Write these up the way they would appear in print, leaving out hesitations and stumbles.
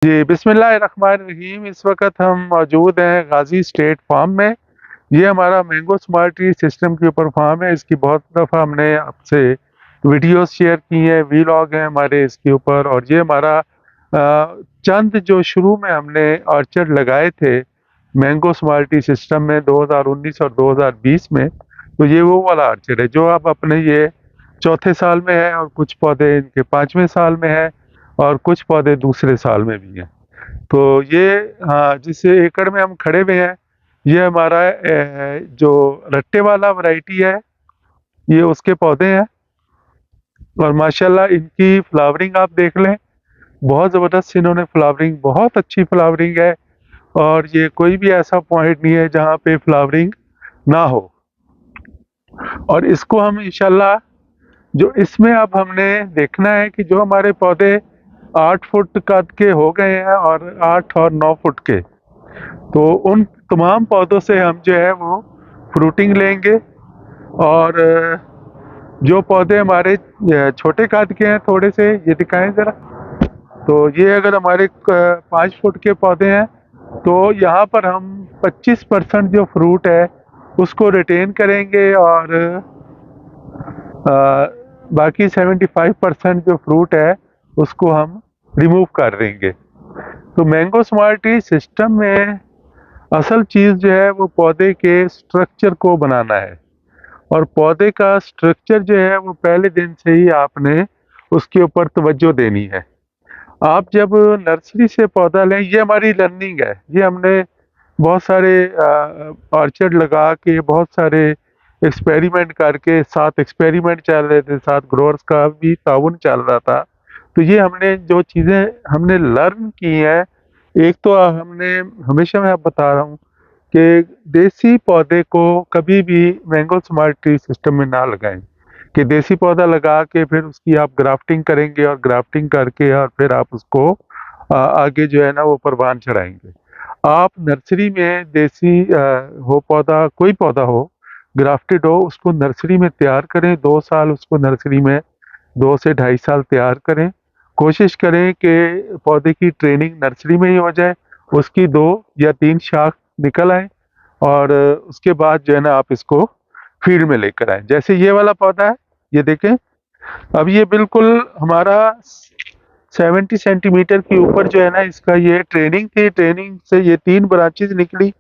जी, बिस्मिल्लाहिर्रहमानिर्रहीम। इस वक़्त हम मौजूद हैं गाज़ी स्टेट फार्म में। ये हमारा मैंगो स्मार्ट ट्री सिस्टम के ऊपर फार्म है। इसकी बहुत दफ़ा हमने आपसे वीडियोज़ शेयर की हैं, वीलॉग हैं हमारे इसके ऊपर। और ये हमारा चंद जो शुरू में हमने ऑर्चर्ड लगाए थे मैंगो स्मार्ट ट्री सिस्टम में 2019 और 2020 में, तो ये वो वाला ऑर्चर्ड है जो अब अपने ये चौथे साल में है, और कुछ पौधे इनके 5वें साल में हैं, और कुछ पौधे दूसरे साल में भी हैं। तो ये, हाँ, जिस एकड़ में हम खड़े हुए हैं, ये हमारा जो रट्टे वाला वैरायटी है, ये उसके पौधे हैं। और माशाल्लाह इनकी फ्लावरिंग आप देख लें, बहुत ज़बरदस्त इन्होंने फ्लावरिंग, बहुत अच्छी फ्लावरिंग है। और ये कोई भी ऐसा पॉइंट नहीं है जहाँ पे फ्लावरिंग ना हो। और इसको हम इंशाल्लाह, जो इसमें अब हमने देखना है कि जो हमारे पौधे 8 फुट कद के हो गए हैं और 8 और 9 फुट के, तो उन तमाम पौधों से हम जो है वो फ्रूटिंग लेंगे। और जो पौधे हमारे छोटे कद के हैं, थोड़े से ये दिखाएं ज़रा। तो ये अगर हमारे 5 फुट के पौधे हैं, तो यहाँ पर हम 25% जो फ्रूट है उसको रिटेन करेंगे, और बाकी 75% जो फ्रूट है उसको हम रिमूव कर देंगे। तो मैंगो स्मार्ट ट्री सिस्टम में असल चीज़ जो है वो पौधे के स्ट्रक्चर को बनाना है। और पौधे का स्ट्रक्चर जो है वो पहले दिन से ही आपने उसके ऊपर तवज्जो देनी है। आप जब नर्सरी से पौधा लें, ये हमारी लर्निंग है। ये हमने बहुत सारे ऑर्चर्ड लगा के, बहुत सारे एक्सपेरिमेंट करके, साथ एक्सपेरिमेंट चल रहे थे, साथ ग्रोअर्स का भी ताउन चल रहा था। तो ये हमने जो चीज़ें हमने लर्न की हैं, एक तो हमने, हमेशा मैं आप बता रहा हूँ कि देसी पौधे को कभी भी मैंगो स्मार्ट ट्री सिस्टम में ना लगाएं। कि देसी पौधा लगा के फिर उसकी आप ग्राफ्टिंग करेंगे, और ग्राफ्टिंग करके और फिर आप उसको आगे जो है ना वो परवान चढ़ाएंगे। आप नर्सरी में देसी हो पौधा, कोई पौधा हो, ग्राफ्टेड हो, उसको नर्सरी में तैयार करें। 2 साल उसको नर्सरी में, 2 से ढाई साल तैयार करें। कोशिश करें कि पौधे की ट्रेनिंग नर्सरी में ही हो जाए, उसकी 2 या 3 शाख निकल आए, और उसके बाद जो है ना आप इसको फील्ड में लेकर आए। जैसे ये वाला पौधा है, ये देखें, अब ये बिल्कुल हमारा 70 सेंटीमीटर के ऊपर जो है ना इसका ये ट्रेनिंग थी। ट्रेनिंग से ये 3 ब्रांचेज निकली।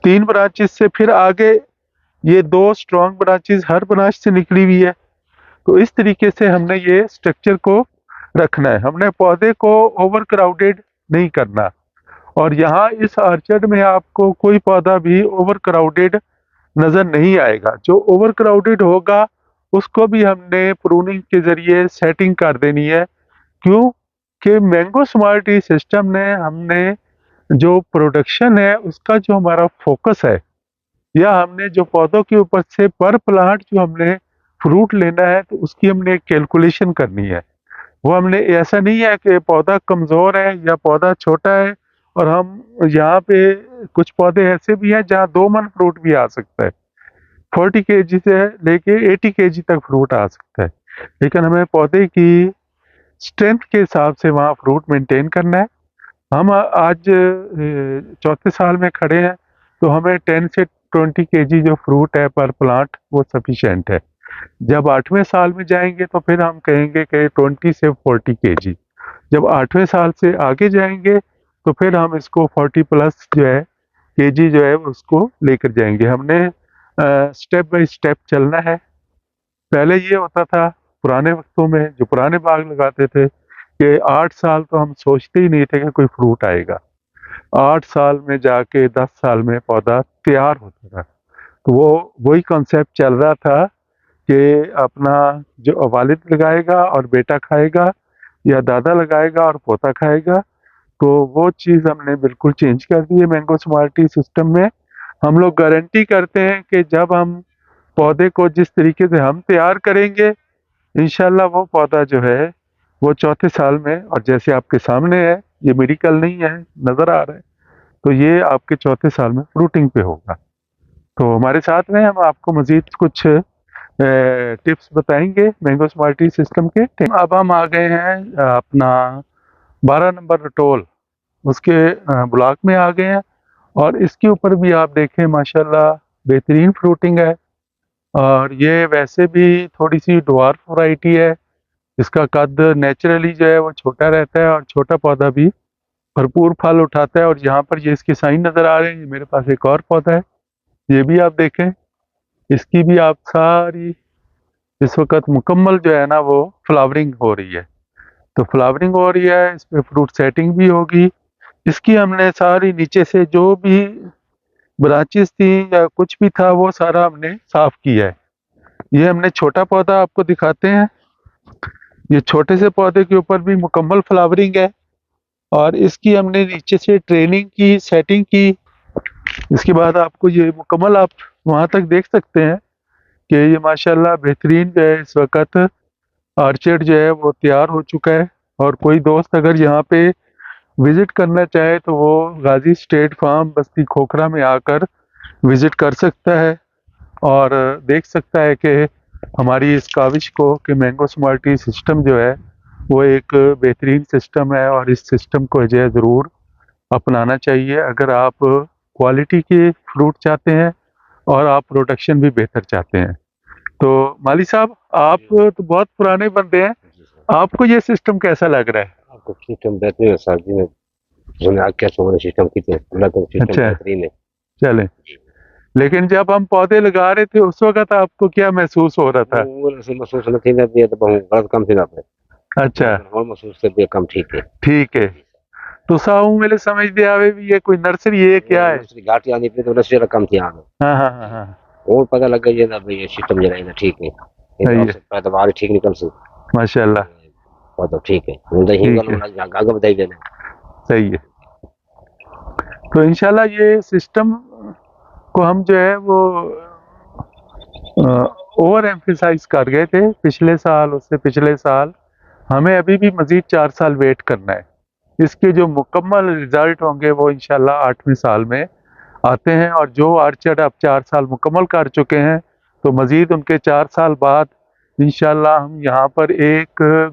3 ब्रांचेज से फिर आगे ये 2 स्ट्रॉन्ग ब्रांचेज हर ब्रांच से निकली हुई है। तो इस तरीके से हमने ये स्ट्रक्चर को रखना है। हमने पौधे को ओवर क्राउडेड नहीं करना। और यहाँ इस ऑर्चर्ड में आपको कोई पौधा भी ओवर क्राउडेड नज़र नहीं आएगा। जो ओवर क्राउडेड होगा उसको भी हमने प्रूनिंग के ज़रिए सेटिंग कर देनी है। क्यों? कि मैंगो स्मार्ट ट्री सिस्टम ने, हमने जो प्रोडक्शन है उसका जो हमारा फोकस है, या हमने जो पौधों के ऊपर से पर प्लांट जो हमने फ्रूट लेना है, तो उसकी हमने एक कैलकुलेशन करनी है। वो हमने, ऐसा नहीं है कि पौधा कमज़ोर है या पौधा छोटा है, और हम यहाँ पे कुछ पौधे ऐसे भी हैं जहाँ 2 मन फ्रूट भी आ सकता है। 40 केजी से लेके 80 केजी तक फ्रूट आ सकता है। लेकिन हमें पौधे की स्ट्रेंथ के हिसाब से वहाँ फ्रूट मेंटेन करना है। हम आज चौथे साल में खड़े हैं, तो हमें 10 से 20 केजी जो फ्रूट है पर प्लांट, वो सफिशिएंट है। जब 8वें साल में जाएंगे तो फिर हम कहेंगे कि 20 से 40 केजी। जब 8वें साल से आगे जाएंगे तो फिर हम इसको 40 प्लस जो है केजी जो है उसको लेकर जाएंगे। हमने स्टेप बाय स्टेप चलना है। पहले ये होता था पुराने वक्तों में, जो पुराने बाग लगाते थे, कि 8 साल तो हम सोचते ही नहीं थे कि कोई फ्रूट आएगा। 8 साल में जाके 10 साल में पौधा तैयार होता था। तो वो वही कॉन्सेप्ट चल रहा था कि अपना जो वालिद लगाएगा और बेटा खाएगा, या दादा लगाएगा और पोता खाएगा। तो वो चीज़ हमने बिल्कुल चेंज कर दी है मैंगो स्मार्ट ट्री सिस्टम में। हम लोग गारंटी करते हैं कि जब हम पौधे को जिस तरीके से हम तैयार करेंगे, इंशाल्लाह वो पौधा जो है वो चौथे साल में, और जैसे आपके सामने है, ये मेडिकल नहीं है, नज़र आ रहा है, तो ये आपके चौथे साल में फ्रूटिंग पे होगा। तो हमारे साथ में, हम आपको मज़ीद कुछ टिप्स बताएंगे मैंगो स्मार्ट ट्री सिस्टम के। अब हम आ गए हैं अपना 12 नंबर रटोल। उसके ब्लॉक में आ गए हैं। और इसके ऊपर भी आप देखें माशाल्लाह बेहतरीन फ्रूटिंग है। और ये वैसे भी थोड़ी सी ड्वार्फ वैरायटी है, इसका कद नेचुरली जो है वो छोटा रहता है और छोटा पौधा भी भरपूर फल उठाता है। और यहाँ पर ये इसके साइन नज़र आ रहे हैं, ये मेरे पास एक और पौधा है, ये भी आप देखें, इसकी भी आप सारी इस वक्त मुकम्मल जो है ना वो फ्लावरिंग हो रही है। तो फ्लावरिंग हो रही है, इसमें फ्रूट सेटिंग भी होगी। इसकी हमने सारी नीचे से जो भी ब्रांचेस थी या कुछ भी था वो सारा हमने साफ किया है। ये हमने छोटा पौधा आपको दिखाते हैं, ये छोटे से पौधे के ऊपर भी मुकम्मल फ्लावरिंग है। और इसकी हमने नीचे से ट्रेनिंग की, सेटिंग की। इसके बाद आपको ये मुकम्मल आप वहाँ तक देख सकते हैं कि ये माशाल्लाह बेहतरीन जो है इस वक्त आर्चर्ड जो है वो तैयार हो चुका है। और कोई दोस्त अगर यहाँ पे विज़िट करना चाहे तो वो गाजी स्टेट फार्म बस्ती खोखरा में आकर विज़िट कर सकता है और देख सकता है कि हमारी इस काविश को कि मैंगो स्मार्टी सिस्टम जो है वो एक बेहतरीन सिस्टम है। और इस सिस्टम को जो है ज़रूर अपनाना चाहिए अगर आप क्वालिटी के फ्रूट चाहते हैं और आप प्रोडक्शन भी बेहतर चाहते हैं। तो माली साहब, आप तो बहुत पुराने बंदे हैं, आपको ये सिस्टम कैसा लग रहा है? आपको सिस्टम बेहतरीन है सर जी, उन्होंने आगे सोने सिस्टम की अल्लाह का सिस्टम अच्छा। बेहतरीन है। चलें, लेकिन जब हम पौधे लगा रहे थे उस वक्त आपको क्या महसूस हो रहा था? वो ऐसे महसूस न थी ना दिया तो बहुत गलत काम थी ना पे। अच्छा, और महसूस कर दिया काम ठीक है। ठीक है। तो साहू मेरे समझ दे आवे भी ये कोई नर्सरी है क्या है? नर्सरी घाटी आनी पे तो नर्सरी का काम थी आगे। हाँ हाँ हाँ हाँ, और पता लग गया ना भाई ये सिस्टम जरा इधर ठीक है। सही है, ये पैदावार ठीक निकल सी। माशाल्लाह, और तो ठीक है। मुझे ठीक हिंगल है, वाला आगे बताई देना। सही है। तो इंशाल्लाह ये सिस्टम को हम जो है वो ओवर एम्फिसाइज कर गए थे पिछले साल, उससे पिछले साल। हमें अभी भी मज़ीद 4 साल वेट करना है। इसके जो मुकम्मल रिज़ल्ट होंगे वो इंशाल्लाह 8वें साल में आते हैं। और जो आर्चर्ड अब 4 साल मुकम्मल कर चुके हैं तो मज़ीद उनके 4 साल बाद इंशाल्लाह हम यहाँ पर एक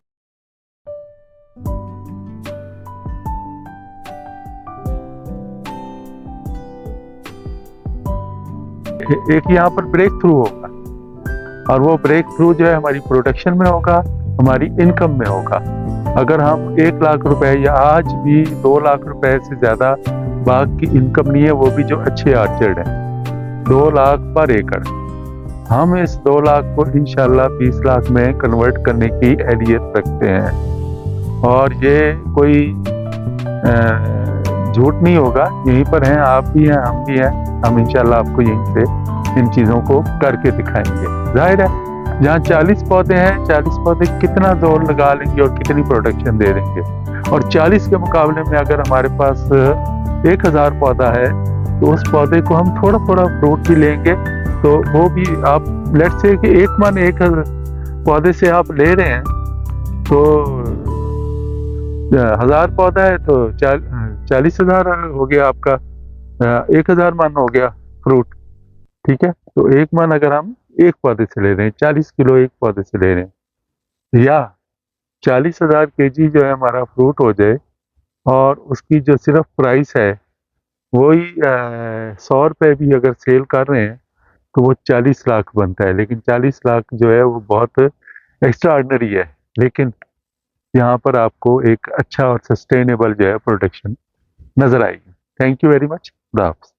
यहाँ पर ब्रेक थ्रू होगा। और वो ब्रेक थ्रू जो है हमारी प्रोडक्शन में होगा, हमारी इनकम में होगा। अगर हम 1 लाख रुपए या आज भी 2 लाख रुपए से ज़्यादा बाग की इनकम नहीं है, वो भी जो अच्छे आर्चर्ड हैं, 2 लाख पर एकड़। हम इस 2 लाख को इंशाल्लाह 20 लाख में कन्वर्ट करने की अहलियत रखते हैं। और ये कोई झूठ नहीं होगा, यहीं पर हैं, आप भी हैं, हम भी हैं। हम इंशाल्लाह आपको यहीं से इन चीज़ों को करके दिखाएंगे। जाहिर है जहाँ 40 पौधे हैं, 40 पौधे कितना जोर लगा लेंगे और कितनी प्रोडक्शन दे देंगे। और 40 के मुकाबले में अगर हमारे पास 1000 पौधा है तो उस पौधे को हम थोड़ा थोड़ा फ्रूट भी लेंगे तो वो भी आप लेट्स से कि 1 मन 1 पौधे से आप ले रहे हैं तो 1000 पौधा है तो 40,000 हो गया आपका, 1000 मन हो गया फ्रूट। ठीक है, तो 1 मन अगर हम एक पौधे से ले रहे हैं, 40 किलो एक पौधे से ले रहे हैं, या 40,000 केजी जो है हमारा फ्रूट हो जाए और उसकी जो सिर्फ प्राइस है वही 100 रुपये भी अगर सेल कर रहे हैं तो वो 40 लाख बनता है। लेकिन 40 लाख जो है वो बहुत एक्स्ट्रा ऑर्डिनरी है, लेकिन यहाँ पर आपको एक अच्छा और सस्टेनेबल जो है प्रोडक्शन नजर आएगी। Thank you very much. खुदा हाफ़िज़।